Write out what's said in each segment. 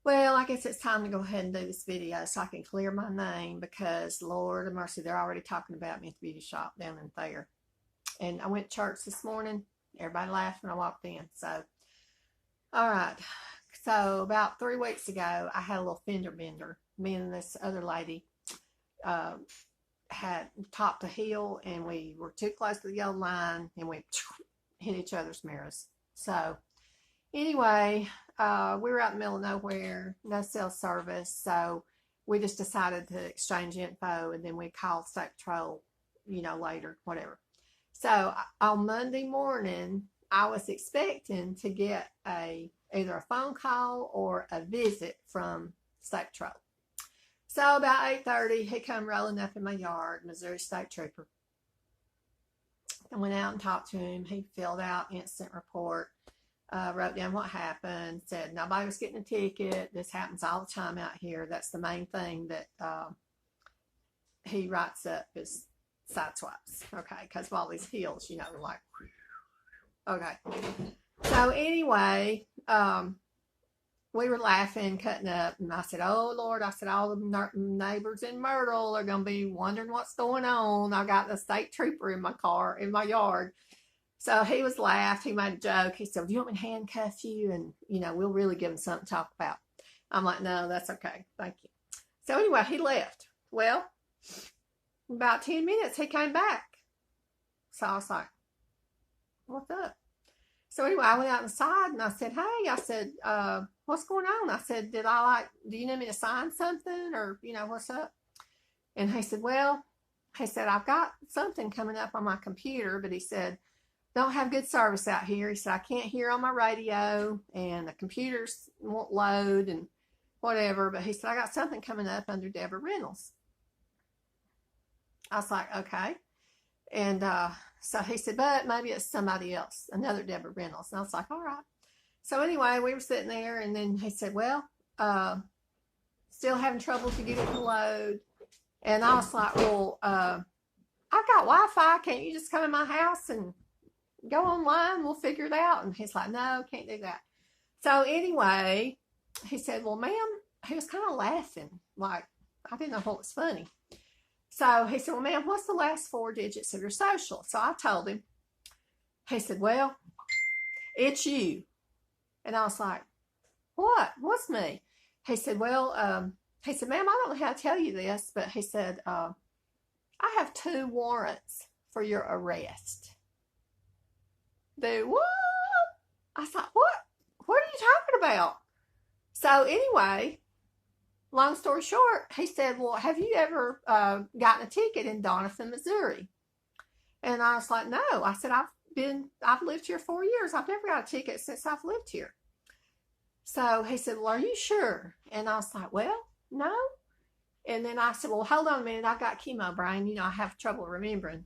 Well, I guess it's time to go ahead and do this video so I can clear my name because Lord of mercy, they're already talking about me at the beauty shop down in Thayer. And I went to church this morning. Everybody laughed when I walked in. So, all right. So about 3 weeks ago, I had a little fender bender. Me and this other lady uh, had topped a hill, and we were too close to the yellow line, and we hit each other's mirrors. So anyway, we were out in the middle of nowhere, no cell service, so we just decided to exchange info, and then we called State Patrol, later, whatever. So on Monday morning, I was expecting to get either a phone call or a visit from State Patrol. So about 8:30, he come rolling up in my yard, Missouri State Trooper. I went out and talked to him. He filled out incident report. Wrote down what happened, said nobody was getting a ticket. This happens all the time out here. That's the main thing that he writes up is side swipes, okay, because of all these hills, like, okay. So anyway, we were laughing, cutting up, and I said, oh, Lord, I said, all the neighbors in Myrtle are going to be wondering what's going on. I got the state trooper in my car, in my yard. So he was laughed. He made a joke. He said, do you want me to handcuff you? And, we'll really give him something to talk about. I'm like, no, that's okay. Thank you. So anyway, he left. Well, about 10 minutes, he came back. So I was like, what's up? So anyway, I went out inside and I said, hey, I said, what's going on? I said, do you need me to sign something or, what's up? And he said, well, I've got something coming up on my computer, but he said, don't have good service out here. He said, I can't hear on my radio and the computers won't load and whatever. But he said, I got something coming up under Deborah Reynolds. I was like, okay. And so he said, but maybe it's somebody else, another Deborah Reynolds. And I was like, all right. So anyway, we were sitting there and then he said, well, still having trouble to get it to load. And I was like, well, I've got Wi-Fi. Can't you just come in my house and go online, we'll figure it out? And he's like, no, can't do that. So anyway, he said, well, ma'am, he was kind of laughing, like I didn't know what was funny. So he said, well, ma'am, what's the last 4 digits of your social? So I told him. He said, well, it's you. And I was like, what's me? He said, well, he said, ma'am, I don't know how to tell you this, but he said, I have 2 warrants for your arrest. What? I thought, what are you talking about? So anyway, long story short, he said, well, have you ever gotten a ticket in Doniphan, Missouri? And I was like, no. I said, I've lived here 4 years. I've never got a ticket since I've lived here. So he said, well, are you sure? And I was like, well, no. And then I said, well, hold on a minute. I got chemo brain. I have trouble remembering.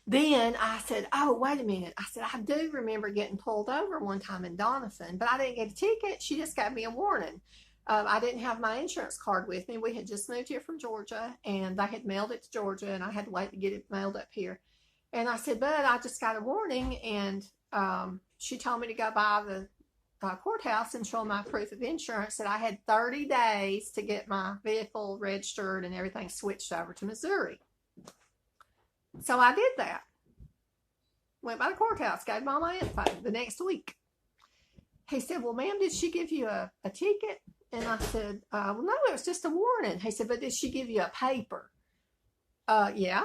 Then I said, oh, wait a minute. I said, I do remember getting pulled over one time in Doniphan, but I didn't get a ticket. She just gave me a warning. I didn't have my insurance card with me. We had just moved here from Georgia, and they had mailed it to Georgia, and I had to wait to get it mailed up here. And I said, but I just got a warning, and she told me to go by the courthouse and show my proof of insurance that I had 30 days to get my vehicle registered and everything switched over to Missouri. So I did that. Went by the courthouse, gave all my info the next week. He said, well, ma'am, did she give you a ticket? And I said, well, no, it was just a warning. He said, but did she give you a paper? Yeah.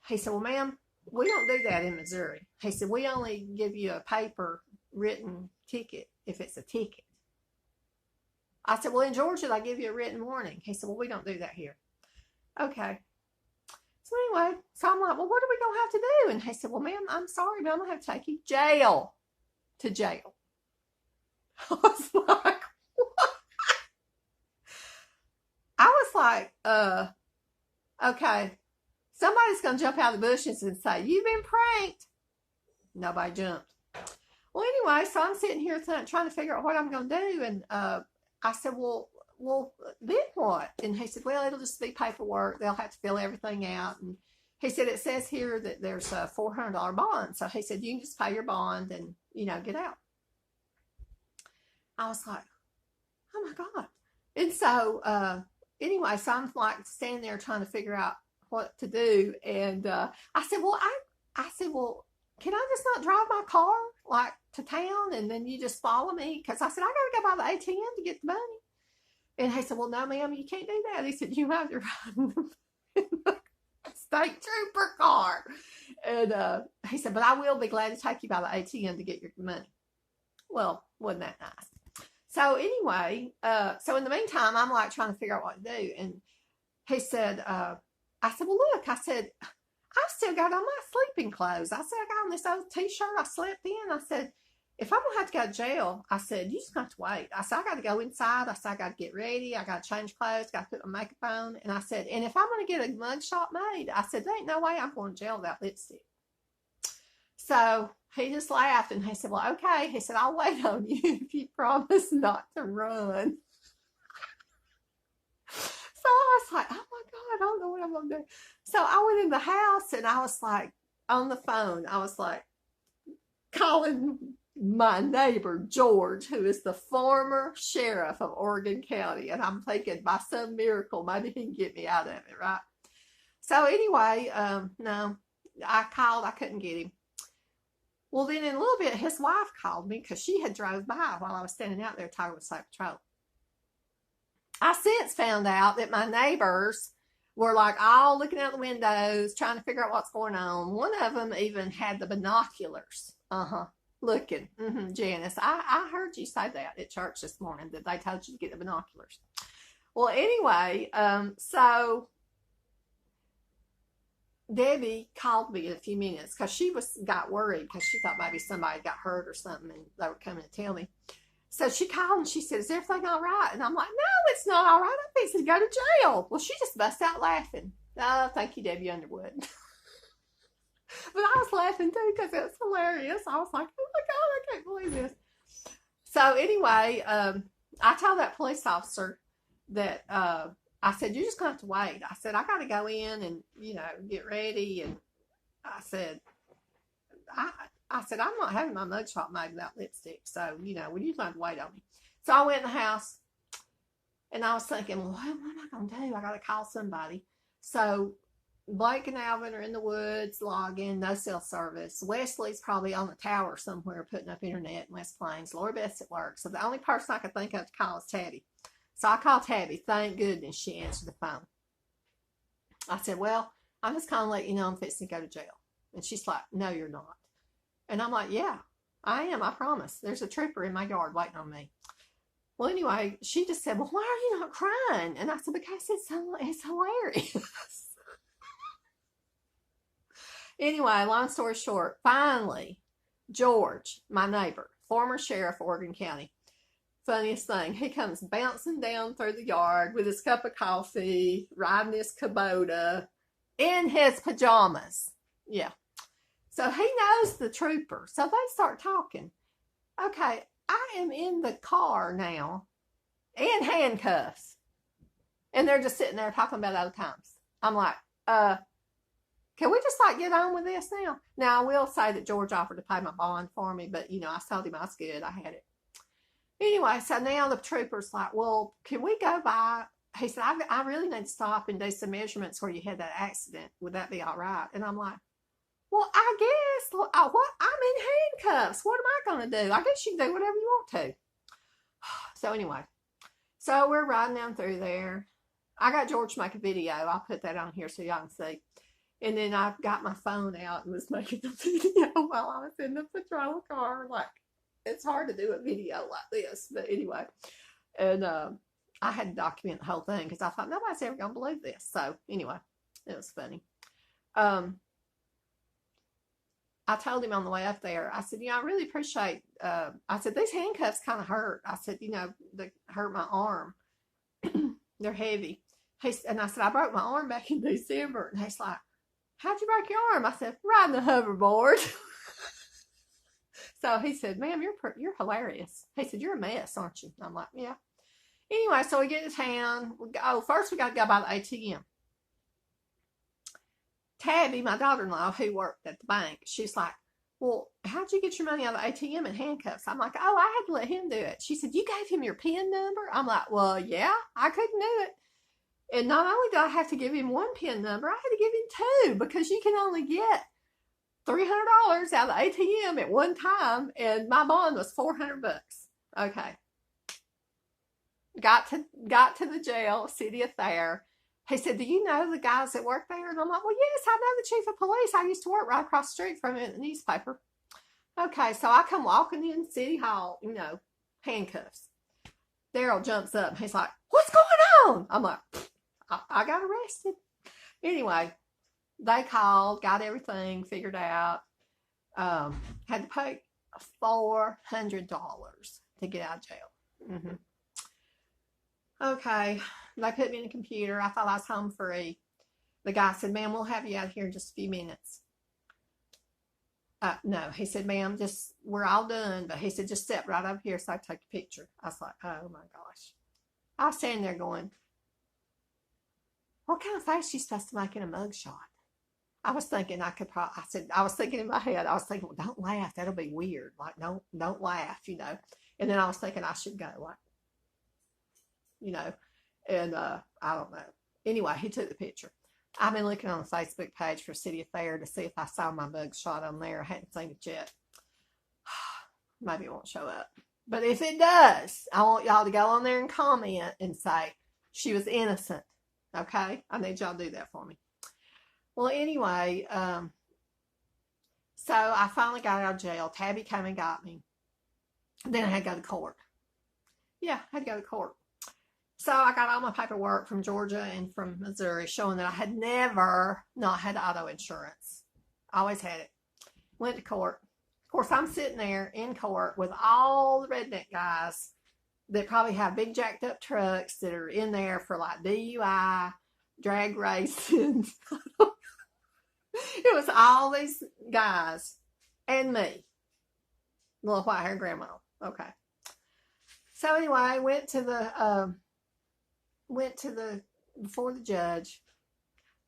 He said, well, ma'am, we don't do that in Missouri. He said, we only give you a paper written ticket if it's a ticket. I said, well, in Georgia, they give you a written warning. He said, well, we don't do that here. Okay. So anyway, so I'm like, well, what are we going to have to do? And he said, well, ma'am, I'm sorry, but I'm going to have to take you to jail. I was like, what? I was like, okay, somebody's going to jump out of the bushes and say, you've been pranked. Nobody jumped. Well, anyway, so I'm sitting here trying to figure out what I'm going to do. And I said, well, then what? And he said, well, it'll just be paperwork. They'll have to fill everything out. And he said, it says here that there's a $400 bond. So he said, you can just pay your bond and, get out. I was like, oh my God. And so, anyway, so I'm like standing there trying to figure out what to do. And I said, well, I said, well, can I just not drive my car like to town and then you just follow me? Because I said, I got to go by the ATM to get the money. And he said, well, no, ma'am, you can't do that. He said, you have to ride in the state trooper car. And he said, but I will be glad to take you by the ATM to get your money. Well, wasn't that nice? So anyway, so in the meantime, I'm like trying to figure out what to do. And he said, I said, well, look, I said, I've still got on my sleeping clothes. I said, I got on this old t-shirt I slept in. I said, if I'm going to have to go to jail, I said, you just got to wait. I said, I got to go inside. I said, I got to get ready. I got to change clothes. Got to put my makeup on. And I said, and if I'm going to get a mugshot made, I said, there ain't no way I'm going to jail without lipstick. So he just laughed and he said, well, okay. He said, I'll wait on you if you promise not to run. So I was like, oh my God, I don't know what I'm going to do. So I went in the house and I was like, on the phone, I was like calling my neighbor, George, who is the former sheriff of Oregon County. And I'm thinking by some miracle, maybe he can get me out of it, right? So anyway, no, I called, I couldn't get him. Well, then in a little bit, his wife called me because she had drove by while I was standing out there talking with State Patrol. I since found out that my neighbors were like all looking out the windows, trying to figure out what's going on. One of them even had the binoculars, looking. Janice, I heard you say that at church this morning, that they told you to get the binoculars. Well, anyway, so Debbie called me in a few minutes because she got worried because she thought maybe somebody got hurt or something and they were coming to tell me. So she called and she said, is everything all right? And I'm like, no, it's not all right. I'm fixing to go to jail. Well, she just bust out laughing. Oh, thank you, Debbie Underwood. But I was laughing too because it was hilarious. I was like, oh my God, I can't believe this. So anyway, I told that police officer that I said, you're just going to have to wait. I said, I got to go in and, get ready. And I said, I said, I'm not having my mugshot made without lipstick. So, we just have to wait on me. So I went in the house and I was thinking, well, what am I going to do? I got to call somebody. So Blake and Alvin are in the woods, logging, no cell service. Wesley's probably on the tower somewhere putting up internet in West Plains. Lori Beth's at work. So the only person I could think of to call is Tabby. So I called Tabby. Thank goodness she answered the phone. I said, well, I'm just calling to let you know I'm fixing to go to jail. And she's like, no, you're not. And I'm like, yeah, I am. I promise. There's a trooper in my yard waiting on me. Well, anyway, she just said, well, why are you not crying? And I said, because it's hilarious. Anyway, long story short, finally, George, my neighbor, former sheriff of Oregon County, funniest thing, he comes bouncing down through the yard with his cup of coffee, riding his Kubota, in his pajamas. Yeah. So he knows the trooper. So they start talking. Okay, I am in the car now in handcuffs. And they're just sitting there talking about old times. I'm like, can we just get on with this now? Now, I will say that George offered to pay my bond for me, but, I told him I was good. I had it. Anyway, so now the trooper's like, well, can we go by? He said, I really need to stop and do some measurements where you had that accident. Would that be all right? And I'm like, well, I guess. What? I'm in handcuffs. What am I going to do? I guess you can do whatever you want to. So anyway, so we're riding down through there. I got George to make a video. I'll put that on here so y'all can see. And then I got my phone out and was making a video while I was in the patrol car. It's hard to do a video like this, but anyway. And I had to document the whole thing because I thought nobody's ever going to believe this. So anyway, it was funny. I told him on the way up there, I said, I really appreciate, I said, these handcuffs kind of hurt. I said, they hurt my arm. They're heavy. And I said, I broke my arm back in December. And he's like, how'd you break your arm? I said, riding the hoverboard. So he said, ma'am, you're hilarious. He said, you're a mess, aren't you? I'm like, yeah. Anyway, so we get to town. First we got to go by the ATM. Tabby, my daughter-in-law, who worked at the bank, she's like, well, how'd you get your money out of the ATM in handcuffs? I'm like, oh, I had to let him do it. She said, you gave him your PIN number? I'm like, well, yeah, I couldn't do it. And not only did I have to give him one PIN number, I had to give him two because you can only get $300 out of the ATM at one time, and my bond was $400. Okay. Got to the jail, City of Thayer. He said, do you know the guys that work there? And I'm like, well, yes, I know the chief of police. I used to work right across the street from him in the newspaper. Okay, so I come walking in City Hall, handcuffs. Daryl jumps up. He's like, what's going on? I'm like, I got arrested. Anyway, they called, got everything figured out. Had to pay $400 to get out of jail. Okay, they put me in a computer. I thought I was home free. The guy said, ma'am, we'll have you out here in just a few minutes. No, he said, ma'am, we're all done. But he said, just step right over here so I can take a picture. I was like, oh my gosh. I was standing there going, what kind of face are you supposed to make in a mugshot? I was thinking I was thinking in my head, I was thinking, well, don't laugh. That'll be weird. Like, don't laugh, And then I was thinking I should go, like, and I don't know. Anyway, he took the picture. I've been looking on the Facebook page for City of Thayer to see if I saw my mug shot on there. I hadn't seen it yet. Maybe it won't show up. But if it does, I want y'all to go on there and comment and say she was innocent. Okay? I need y'all to do that for me. Well, anyway, so I finally got out of jail. Tabby came and got me. Then I had to go to court. Yeah, I had to go to court. So I got all my paperwork from Georgia and from Missouri showing that I had never not had auto insurance. I always had it. Went to court. Of course, I'm sitting there in court with all the redneck guys that probably have big jacked up trucks that are in there for like DUI, drag racing. It was all these guys and me. Little white haired grandma. Okay. So anyway, went to the before the judge.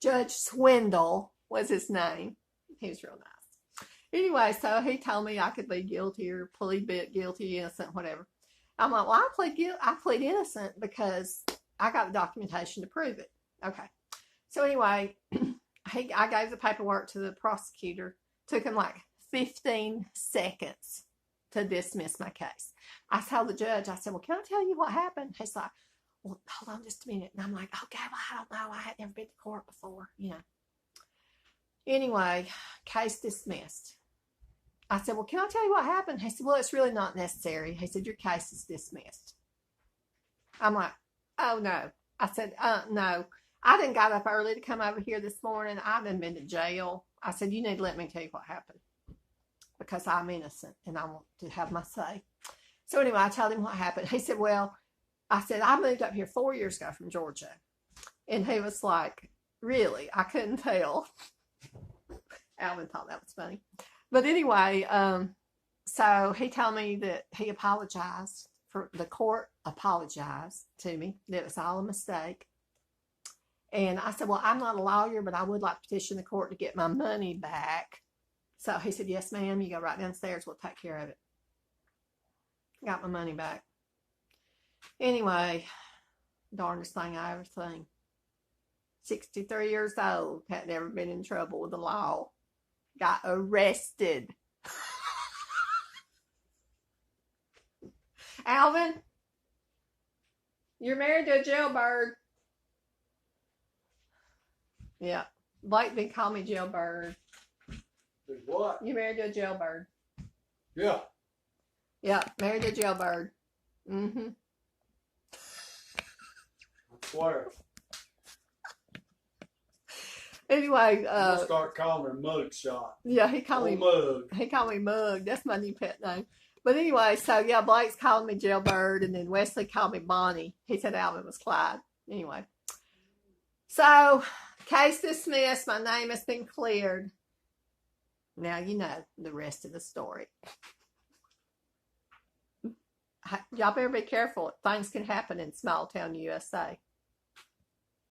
Judge Swindle was his name. He was real nice. Anyway, so he told me I could be guilty or plead guilty, innocent, whatever. I'm like, well, I plead innocent because I got the documentation to prove it. Okay. So anyway, I gave the paperwork to the prosecutor. Took him like 15 seconds to dismiss my case. I told the judge, I said, well, can I tell you what happened? He's like, well, hold on just a minute. And I'm like, okay, well, I don't know. I had never been to court before, Anyway, case dismissed. I said, well, can I tell you what happened? He said, well, it's really not necessary. He said, your case is dismissed. I'm like, oh, no. I said, no. I done got up early to come over here this morning. I done been to jail. I said, you need to let me tell you what happened because I'm innocent and I want to have my say. So anyway, I told him what happened. He said, well, I said, I moved up here 4 years ago from Georgia. And he was like, really? I couldn't tell. Alvin thought that was funny. But anyway, so he told me that he apologized. The court apologized to me. That it was all a mistake. And I said, well, I'm not a lawyer, but I would like to petition the court to get my money back. So he said, yes, ma'am. You go right downstairs. We'll take care of it. Got my money back. Anyway, darndest thing I ever seen. 63 years old. Had never been in trouble with the law. Got arrested. Alvin, you're married to a jailbird. Yeah. Blake been calling me jailbird. What? You married to a jailbird. Yeah. Yeah, married to a jailbird. Mm-hmm. I swear. Anyway, We'll start calling her Mugshot. Yeah, he called me Mug. He called me Mug. That's my new pet name. But anyway, so yeah, Blake's calling me Jailbird, and then Wesley called me Bonnie. He said Alvin was Clyde. Anyway, so case dismissed. My name has been cleared. Now you know the rest of the story. Y'all better be careful. Things can happen in small town USA.